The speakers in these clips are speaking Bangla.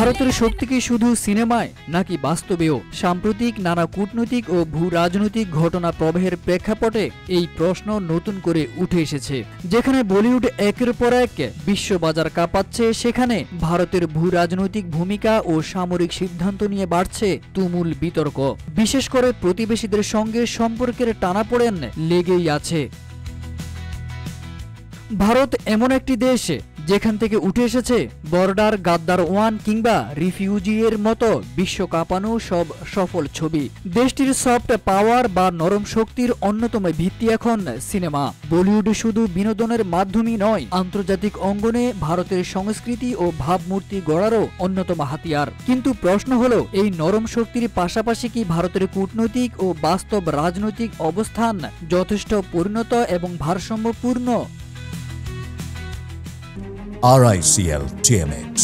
ভারতের শক্তি কি শুধু সিনেমায় নাকি বাস্তবেও? সাম্প্রতিক নানা কূটনৈতিক ও ভূ রাজনৈতিক ঘটনা প্রবাহের প্রেক্ষাপটে এই প্রশ্ন নতুন করে উঠে এসেছে। যেখানে বলিউড একের পর এক বিশ্ববাজার কাঁপাচ্ছে, সেখানে ভারতের ভূ রাজনৈতিক ভূমিকা ও সামরিক সিদ্ধান্ত নিয়ে বাড়ছে তুমুল বিতর্ক। বিশেষ করে প্রতিবেশীদের সঙ্গে সম্পর্কের টানাপোড়েন লেগেই আছে। ভারত এমন একটি দেশ যেখান থেকে উঠে এসেছে বর্ডার, গাদ্দার 1 কিংবা রিফিউজি এর মতো বিশ্ব কাঁপানো সব সফল ছবি। দেশটির সফট পাওয়ার বা নরম শক্তির অন্যতম ভিত্তি এখন সিনেমা। বলিউড শুধু বিনোদনের মাধ্যমই নয়, আন্তর্জাতিক অঙ্গনে ভারতের সংস্কৃতি ও ভাবমূর্তি গড়ারও অন্যতম হাতিয়ার। কিন্তু প্রশ্ন হলো, এই নরম শক্তির পাশাপাশি কি ভারতের কূটনৈতিক ও বাস্তব রাজনৈতিক অবস্থান যথেষ্ট পরিণত এবং ভারসাম্যপূর্ণ? RICL TMX,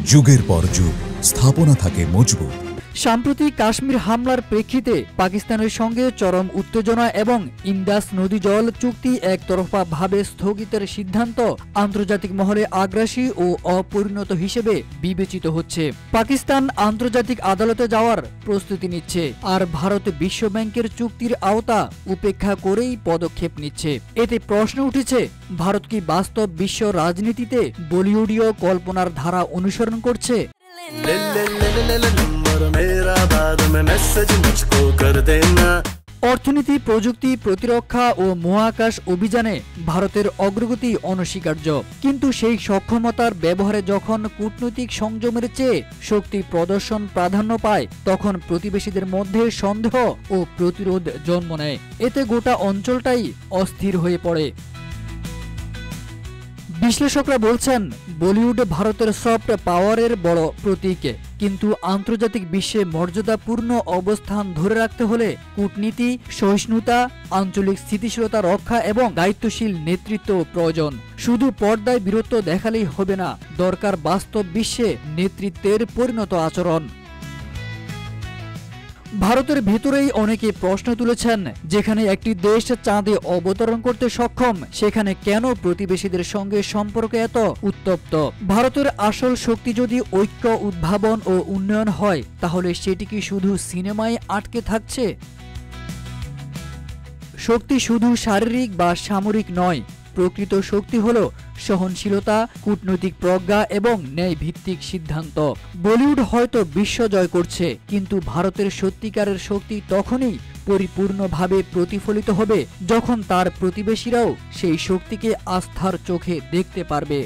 যুগের পর যুগ স্থাপনা থাকে মজবুত। সাম্প্রতিক কাশ্মীর হামলার প্রেক্ষিতে পাকিস্তানের সঙ্গে চরম উত্তেজনা এবং ইন্দাস নদী জল চুক্তি একতরফা ভাবে স্থগিতের সিদ্ধান্ত আন্তর্জাতিক মহলে আগ্রাসী ও অপরিণত হিসেবে বিবেচিত হচ্ছে। পাকিস্তান আন্তর্জাতিক আদালতে যাওয়ার প্রস্তুতি নিচ্ছে, আর ভারত বিশ্ব ব্যাংকের চুক্তির আওতা উপেক্ষা করেই পদক্ষেপ নিচ্ছে। এতে প্রশ্ন উঠেছে, ভারত কি বাস্তব বিশ্ব রাজনীতিতে বলিউডীয় কল্পনার ধারা অনুসরণ করছে? অর্থনীতি, প্রযুক্তি, প্রতিরক্ষা ও মহাকাশ অভিযানে ভারতের অগ্রগতি অনস্বীকার্য। কিন্তু সেই সক্ষমতার ব্যবহারে যখন কূটনৈতিক সংযমের চেয়ে শক্তি প্রদর্শন প্রাধান্য পায়, তখন প্রতিবেশীদের মধ্যে সন্দেহ ও প্রতিরোধ জন্ম নেয়। এতে গোটা অঞ্চলটাই অস্থির হয়ে পড়ে। বিশ্লেষকরা বলছেন, বলিউড ভারতের সফট পাওয়ারের বড় প্রতীক, কিন্তু আন্তর্জাতিক বিশ্বে মর্যাদাপূর্ণ অবস্থান ধরে রাখতে হলে কূটনীতি, সহিষ্ণুতা, আঞ্চলিক স্থিতিশীলতা রক্ষা এবং দায়িত্বশীল নেতৃত্ব প্রয়োজন। শুধু পর্দায় বীরত্ব দেখালেই হবে না, দরকার বাস্তব বিশ্বে নেতৃত্বের পরিণত আচরণ। ভারতের ভেতরেই অনেকে প্রশ্ন তুলেছেন, যেখানে একটি দেশ চাঁদে অবতরণ করতে সক্ষম, সেখানে কেন প্রতিবেশীদের সঙ্গে সম্পর্ক এত উত্তপ্ত? ভারতের আসল শক্তি যদি ঐক্য, উদ্ভাবন ও উন্নয়ন হয়, তাহলে সেটি কি শুধু সিনেমায় আটকে থাকছে? শক্তি শুধু শারীরিক বা সামরিক নয়, প্রকৃত শক্তি হলো সহনশীলতা, কূটনৈতিক প্রজ্ঞা এবং ন্যায় ভিত্তিক সিদ্ধান্ত। বলিউড হয়তো বিশ্ব জয় করছে, কিন্তু ভারতের সত্যিকারের শক্তি তখনই পরিপূর্ণভাবে প্রতিফলিত হবে যখন তার প্রতিবেশীরাও সেই শক্তিকে আস্থার চোখে দেখতে পারবে।